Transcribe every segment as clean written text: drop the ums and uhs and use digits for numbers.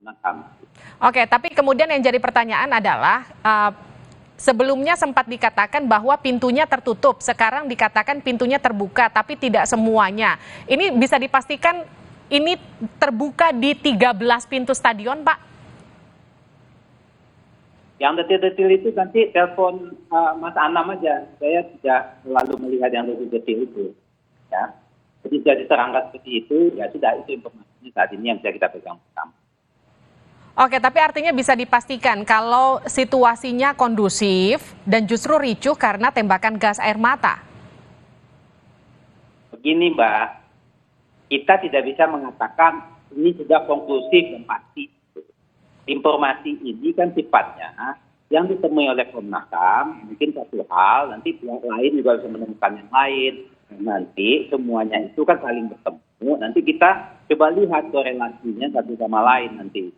menekam. Oke, tapi kemudian yang jadi pertanyaan adalah sebelumnya sempat dikatakan bahwa pintunya tertutup, sekarang dikatakan pintunya terbuka, tapi tidak semuanya. Ini bisa dipastikan ini terbuka di 13 pintu stadion, Pak? Yang detil-detil itu nanti telepon Mas Anam aja. Saya tidak selalu melihat yang detil-detil itu. Ya. Jadi sudah diterangkan seperti itu, ya sudah itu informasinya saat ini yang bisa kita pegang bersama. Oke, tapi artinya bisa dipastikan kalau situasinya kondusif dan justru ricuh karena tembakan gas air mata. Begini Mbak, kita tidak bisa mengatakan ini sudah konklusif dan pasti. Informasi ini kan sifatnya yang ditemui oleh Komnas HAM, mungkin satu hal, nanti pihak lain juga bisa menemukan yang lain. Nanti semuanya itu kan saling bertemu, nanti kita coba lihat korelasinya satu sama lain nanti.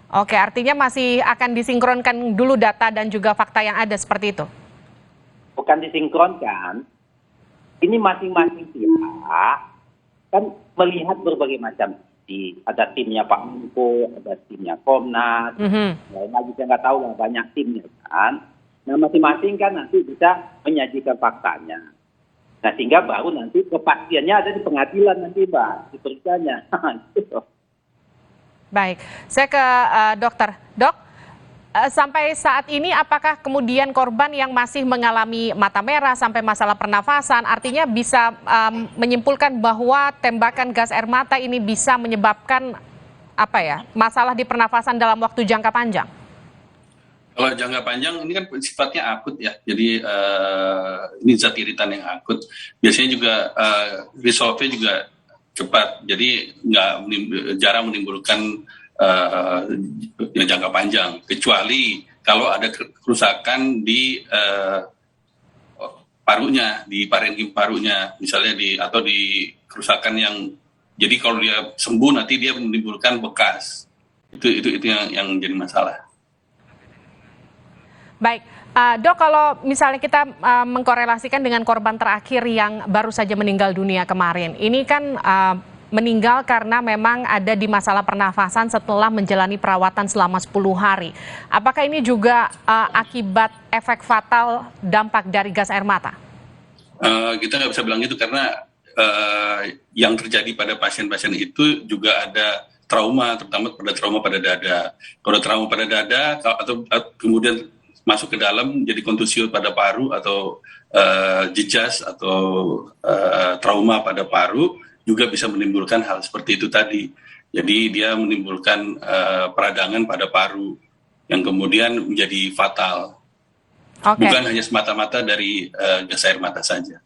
Oke, artinya masih akan disinkronkan dulu data dan juga fakta yang ada seperti itu? Bukan disinkronkan, ini masing-masing pihak kan melihat berbagai macam sisi. Ada timnya Pak Menko, ada timnya Komnas, lain lagi saya nggak tahu lah banyak timnya kan. Nah masing-masing kan nanti bisa menyajikan faktanya. Nah sehingga baru nanti kepastiannya ada di pengadilan nanti Mbak, di perikanya. Baik, saya ke dokter. Dok, sampai saat ini apakah kemudian korban yang masih mengalami mata merah sampai masalah pernafasan, artinya bisa menyimpulkan bahwa tembakan gas air mata ini bisa menyebabkan masalah di pernafasan dalam waktu jangka panjang? Kalau jangka panjang ini kan sifatnya akut ya, jadi ini zat iritan yang akut. Biasanya juga resolve-nya juga cepat, jadi jarang menimbulkan jangka panjang, kecuali kalau ada kerusakan di parunya, di parenkim parunya, misalnya atau di kerusakan yang, jadi kalau dia sembuh nanti dia menimbulkan bekas, itu yang jadi masalah. Baik, Dok, kalau misalnya kita mengkorelasikan dengan korban terakhir yang baru saja meninggal dunia kemarin, ini kan meninggal karena memang ada di masalah pernafasan setelah menjalani perawatan selama 10 hari. Apakah ini juga akibat efek fatal dampak dari gas air mata? Kita nggak bisa bilang itu karena yang terjadi pada pasien-pasien itu juga ada trauma, terutama pada trauma pada dada. Kalau trauma pada dada atau kemudian masuk ke dalam jadi kontusio pada paru atau jejas atau trauma pada paru juga bisa menimbulkan hal seperti itu tadi. Jadi dia menimbulkan peradangan pada paru yang kemudian menjadi fatal. Okay. Bukan hanya semata-mata dari gas air mata saja.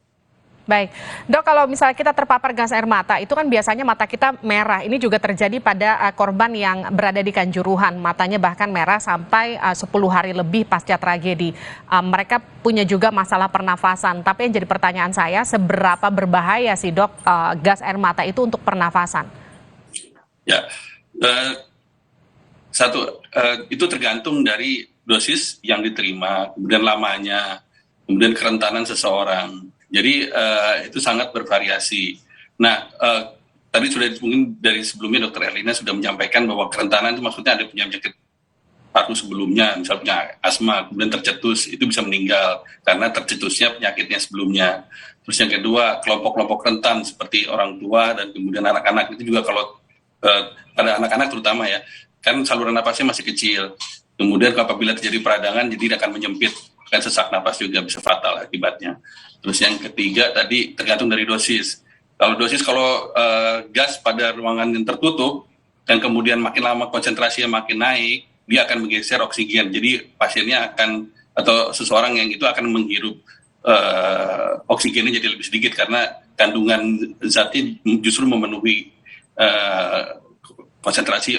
Baik, Dok, kalau misalnya kita terpapar gas air mata, itu kan biasanya mata kita merah. Ini juga terjadi pada korban yang berada di Kanjuruhan. Matanya bahkan merah sampai 10 hari lebih pasca tragedi. Mereka punya juga masalah pernafasan. Tapi yang jadi pertanyaan saya, seberapa berbahaya sih, Dok, gas air mata itu untuk pernafasan? Ya, itu tergantung dari dosis yang diterima, kemudian lamanya, kemudian kerentanan seseorang. Jadi itu sangat bervariasi. Nah, tadi sudah mungkin dari sebelumnya Dr. Erlina sudah menyampaikan bahwa kerentanan itu maksudnya ada punya penyakit paru sebelumnya, misalnya punya asma, kemudian tercetus, itu bisa meninggal karena tercetusnya penyakitnya sebelumnya. Terus yang kedua, kelompok-kelompok rentan seperti orang tua dan kemudian anak-anak itu juga kalau pada anak-anak terutama ya, kan saluran napasnya masih kecil. Kemudian apabila terjadi peradangan, jadi akan menyempit, kan sesak napas juga bisa fatal akibatnya. Terus yang ketiga tadi tergantung dari dosis. Kalau gas pada ruangan yang tertutup dan kemudian makin lama konsentrasinya makin naik, dia akan menggeser oksigen. Jadi pasiennya atau seseorang yang itu akan menghirup oksigennya jadi lebih sedikit karena kandungan zatnya justru memenuhi konsentrasi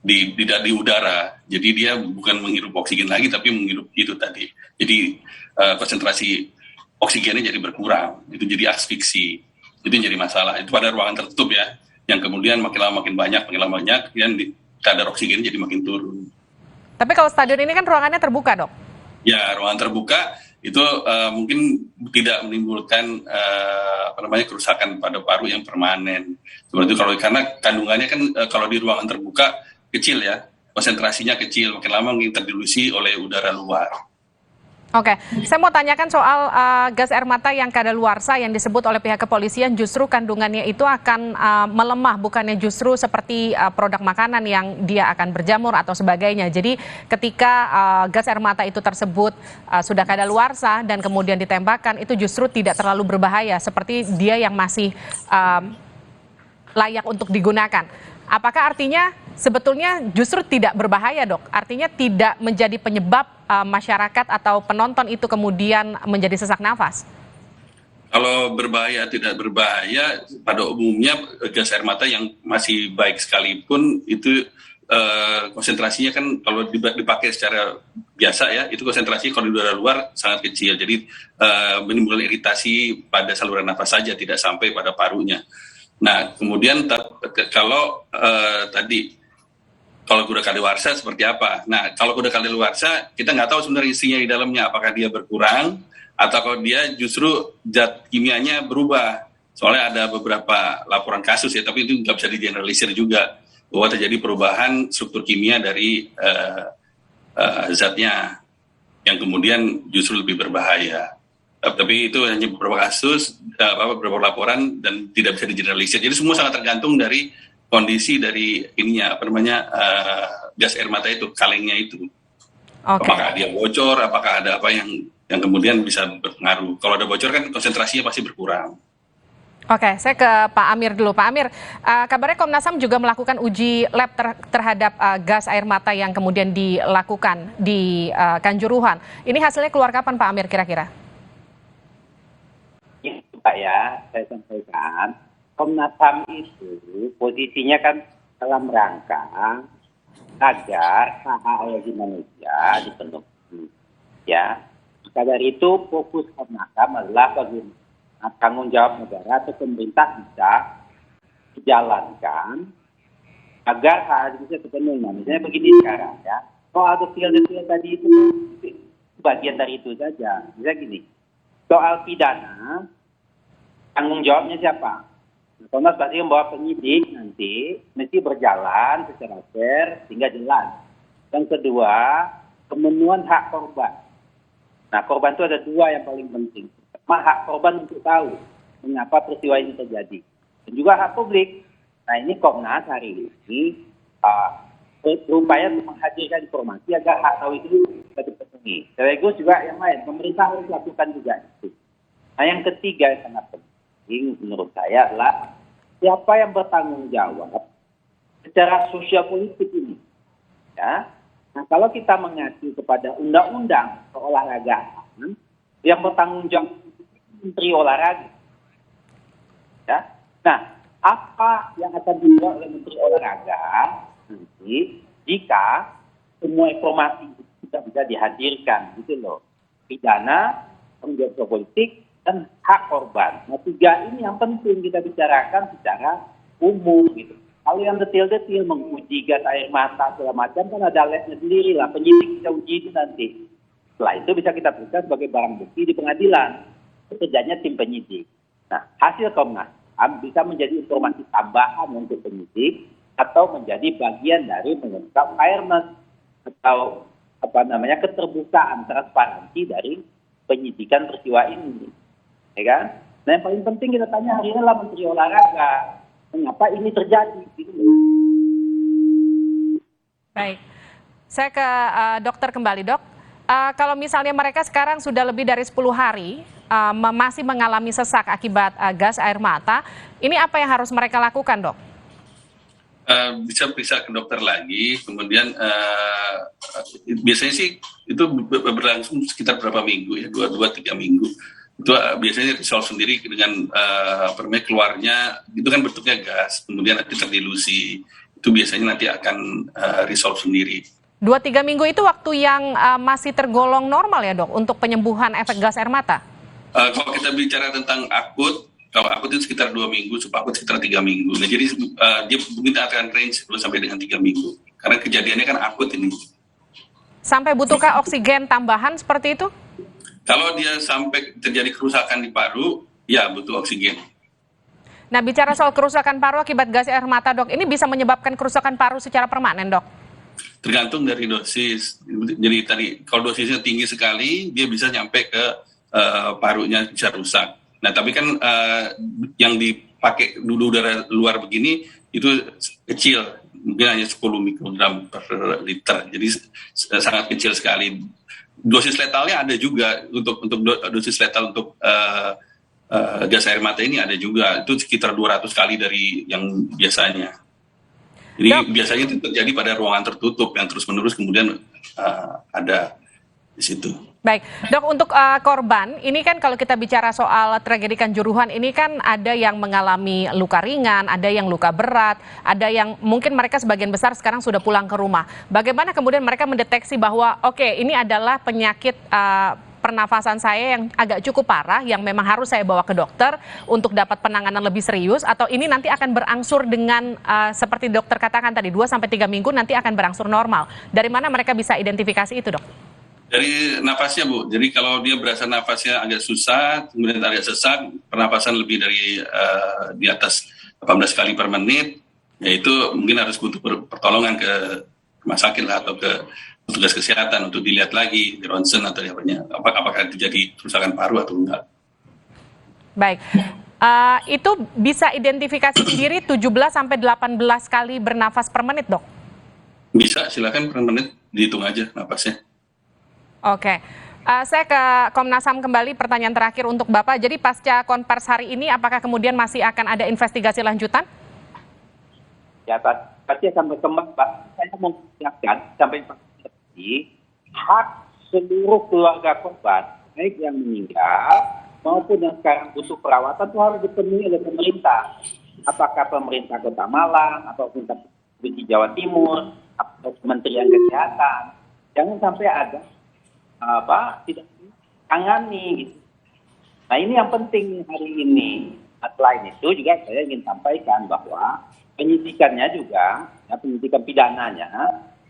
di udara. Jadi dia bukan menghirup oksigen lagi tapi menghirup itu tadi. Jadi konsentrasi oksigennya jadi berkurang, itu jadi asfiksi, itu jadi masalah. Itu pada ruangan tertutup ya, yang kemudian makin lama makin banyak, kemudian kadar oksigen jadi makin turun. Tapi kalau stadion ini kan ruangannya terbuka, Dok? Ya, ruangan terbuka itu mungkin tidak menimbulkan kerusakan pada paru yang permanen. Seperti itu, karena kandungannya kan kalau di ruangan terbuka kecil ya, konsentrasinya kecil, makin lama mungkin terdilusi oleh udara luar. Oke, saya mau tanyakan soal gas air mata yang kadaluarsa yang disebut oleh pihak kepolisian, justru kandungannya itu akan melemah, bukannya justru seperti produk makanan yang dia akan berjamur atau sebagainya. Jadi ketika gas air mata itu tersebut sudah kadaluarsa dan kemudian ditembakkan, itu justru tidak terlalu berbahaya seperti dia yang masih layak untuk digunakan. Apakah artinya sebetulnya justru tidak berbahaya, Dok? Artinya tidak menjadi penyebab masyarakat atau penonton itu kemudian menjadi sesak nafas? Kalau berbahaya tidak berbahaya, pada umumnya gas air mata yang masih baik sekalipun itu konsentrasinya kan kalau dipakai secara biasa ya, itu konsentrasi kalau di udara luar sangat kecil. Jadi menimbulkan iritasi pada saluran nafas saja, tidak sampai pada parunya. Nah, kemudian kalau kuda kadaluarsa seperti apa? Nah, kalau kuda kadaluarsa kita nggak tahu sebenarnya isinya di dalamnya, apakah dia berkurang atau kalau dia justru zat kimianya berubah. Soalnya ada beberapa laporan kasus ya, tapi itu nggak bisa digeneralisir juga bahwa terjadi perubahan struktur kimia dari zatnya yang kemudian justru lebih berbahaya. Tapi itu hanya beberapa kasus, beberapa laporan dan tidak bisa digeneralisir. Jadi semua sangat tergantung dari kondisi dari gas air mata itu, kalengnya itu. Okay. Apakah dia bocor, apakah ada apa yang kemudian bisa berpengaruh. Kalau ada bocor kan konsentrasinya pasti berkurang. Oke, saya ke Pak Amir dulu. Pak Amir, kabarnya Komnas HAM juga melakukan uji lab terhadap gas air mata yang kemudian dilakukan di Kanjuruhan. Ini hasilnya keluar kapan, Pak Amir, kira-kira? Pak ya, saya sampaikan, Komnas HAM itu posisinya kan dalam rangka agar hak asasi manusia dipenuhi. Ya, maka dari itu fokus Komnas HAM adalah bagaimana tanggung jawab negara atau pemerintah bisa dijalankan agar hak asasi manusia terpenuhi. Nah, misalnya begini sekarang ya, soal detail-detail tadi itu bagian dari itu saja. Misalnya gini, soal pidana, tanggung jawabnya siapa? Komnas pasti membawa penyidik nanti mesti berjalan secara fair sehingga jelas. Yang kedua, pemenuhan hak korban. Nah, korban itu ada dua yang paling penting. Pertama, hak korban untuk tahu mengapa peristiwa ini terjadi. Dan juga hak publik. Nah, ini Komnas hari ini berupaya untuk menghadirkan informasi agar hak tahu itu bisa dipenuhi. Sekaligus juga yang lain, pemerintah harus lakukan juga itu. Nah, yang ketiga yang sangat penting menurut saya adalah siapa yang bertanggung jawab secara sosial politik ini. Ya. Nah, kalau kita mengacu kepada undang-undang keolahragaan yang bertanggung jawab Menteri Olahraga. Ya. Nah, apa yang akan dibuat oleh Menteri Olahraga nanti jika semua informasi sudah bisa dihadirkan gitu loh. Pidana, tanggung jawab politik, dan hak korban. Nah, tiga ini yang penting kita bicarakan secara umum gitu. Kalau yang detail-detail menguji gas air mata segala macam kan ada labnya sendiri lah, penyidik bisa uji itu nanti. Setelah itu bisa kita periksa sebagai barang bukti di pengadilan. Itu kerjanya tim penyidik. Nah, hasil Komnas HAM bisa menjadi informasi tambahan untuk penyidik atau menjadi bagian dari mengungkap fairness atau keterbukaan, transparansi dari penyidikan peristiwa ini. Ya kan? Nah, yang paling penting kita tanya hari ini adalah Menteri Olahraga. Mengapa ini terjadi? Baik. Saya ke dokter kembali, Dok. Kalau misalnya mereka sekarang sudah lebih dari 10 hari masih mengalami sesak akibat gas air mata, ini apa yang harus mereka lakukan, Dok? Bisa periksa ke dokter lagi, kemudian biasanya sih itu berlangsung sekitar berapa minggu ya, 2-3 minggu. Itu biasanya resolve sendiri dengan keluarnya, itu kan bentuknya gas, kemudian nanti terdilusi, itu biasanya nanti akan resolve sendiri. 2-3 minggu itu waktu yang masih tergolong normal ya, Dok, untuk penyembuhan efek gas air mata? Kalau kita bicara tentang akut, kalau akut itu sekitar 2 minggu, subakut sekitar 3 minggu. Nah, jadi dia mungkin akan range 10 sampai dengan 3 minggu. Karena kejadiannya kan akut ini. Sampai butuhkah oksigen tambahan seperti itu? Kalau dia sampai terjadi kerusakan di paru, ya butuh oksigen. Nah, bicara soal kerusakan paru akibat gas air mata, Dok, ini bisa menyebabkan kerusakan paru secara permanen, Dok? Tergantung dari dosis. Jadi tadi kalau dosisnya tinggi sekali, dia bisa nyampe ke parunya, bisa rusak. Nah, tapi kan yang dipakai dulu udara luar begini itu kecil, mungkin hanya 10 mikrogram per liter. Jadi sangat kecil sekali. Dosis letalnya ada juga untuk dosis letal untuk gas air mata ini ada juga. Itu sekitar 200 kali dari yang biasanya. Jadi biasanya itu terjadi pada ruangan tertutup yang terus-menerus kemudian ada di situ. Baik, Dok, untuk korban, ini kan kalau kita bicara soal tragedi Kanjuruhan, ini kan ada yang mengalami luka ringan, ada yang luka berat, ada yang mungkin mereka sebagian besar sekarang sudah pulang ke rumah. Bagaimana kemudian mereka mendeteksi bahwa oke, ini adalah penyakit pernafasan saya yang agak cukup parah, yang memang harus saya bawa ke dokter untuk dapat penanganan lebih serius, atau ini nanti akan berangsur dengan seperti dokter katakan tadi, 2-3 minggu nanti akan berangsur normal. Dari mana mereka bisa identifikasi itu, Dok? Dari nafasnya, Bu. Jadi kalau dia berasa nafasnya agak susah, kemudian agak sesak, pernapasan lebih dari di atas 18 kali per menit, ya itu mungkin harus butuh pertolongan ke rumah sakit lah, atau ke petugas kesehatan untuk dilihat lagi di ronsen atau apakah terjadi kerusakan paru atau enggak. Baik. Itu bisa identifikasi sendiri 17-18 kali bernafas per menit, Dok? Bisa, silakan per menit dihitung aja nafasnya. Oke, saya ke Komnas HAM kembali, pertanyaan terakhir untuk Bapak. Jadi pasca konvers hari ini, apakah kemudian masih akan ada investigasi lanjutan? Ya, pasti akan berkembang, Pak. Saya mau mengingatkan sampai pasti hak seluruh keluarga korban, baik yang meninggal maupun yang sekarang butuh perawatan, itu harus dipenuhi oleh pemerintah. Apakah pemerintah Kota Malang, atau pemerintah Provinsi Jawa Timur, atau Kementerian Kesehatan. Jangan sampai ada tidak tangani gitu. Nah, ini yang penting hari ini. Selain itu juga saya ingin sampaikan bahwa penyidikannya juga, ya, penyidikan pidananya,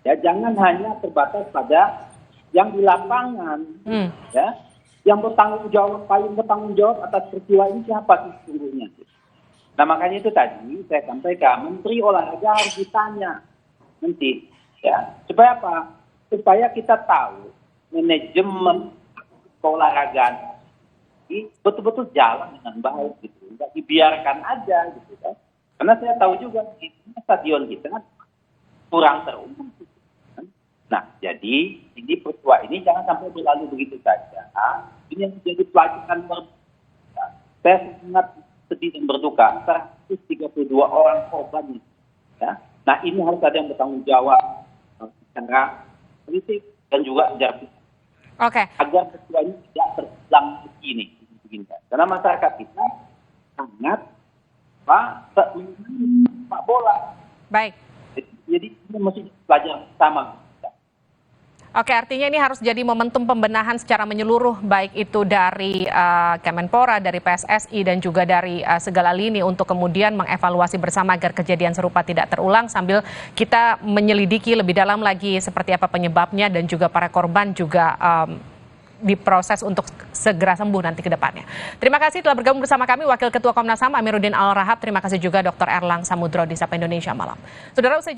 ya jangan hanya terbatas pada yang di lapangan, ya, yang paling bertanggung jawab atas peristiwa ini siapa sih sesungguhnya. Nah, makanya itu tadi saya sampaikan, Menteri Olahraga harus ditanya nanti, ya, supaya apa? Supaya kita tahu manajemen keolahragaan ini betul-betul jalan dengan baik gitu, nggak dibiarkan aja gitu kan. Karena saya tahu juga di stadion kita kurang terumum. Gitu, kan? Nah, jadi ini peristiwa ini jangan sampai berlalu begitu saja. Ini yang menjadi pelajaran berbeda. Saya sangat sedih dan berduka, 132 orang korban. Ya. Nah, ini harus ada yang bertanggung jawab secara politik dan juga secara Oke. agar peristiwa ini tidak terulang begini. Karena masyarakat kita sangat sepak bola. Baik. Jadi ini mesti pelajaran sama. Oke, artinya ini harus jadi momentum pembenahan secara menyeluruh, baik itu dari Kemenpora, dari PSSI, dan juga dari segala lini untuk kemudian mengevaluasi bersama agar kejadian serupa tidak terulang, sambil kita menyelidiki lebih dalam lagi seperti apa penyebabnya, dan juga para korban juga diproses untuk segera sembuh nanti ke depannya. Terima kasih telah bergabung bersama kami Wakil Ketua Komnas HAM Amiruddin Al Rahab. Terima kasih juga Dr. Erlang Samudro di Sapa Indonesia Malam. Saudara, usai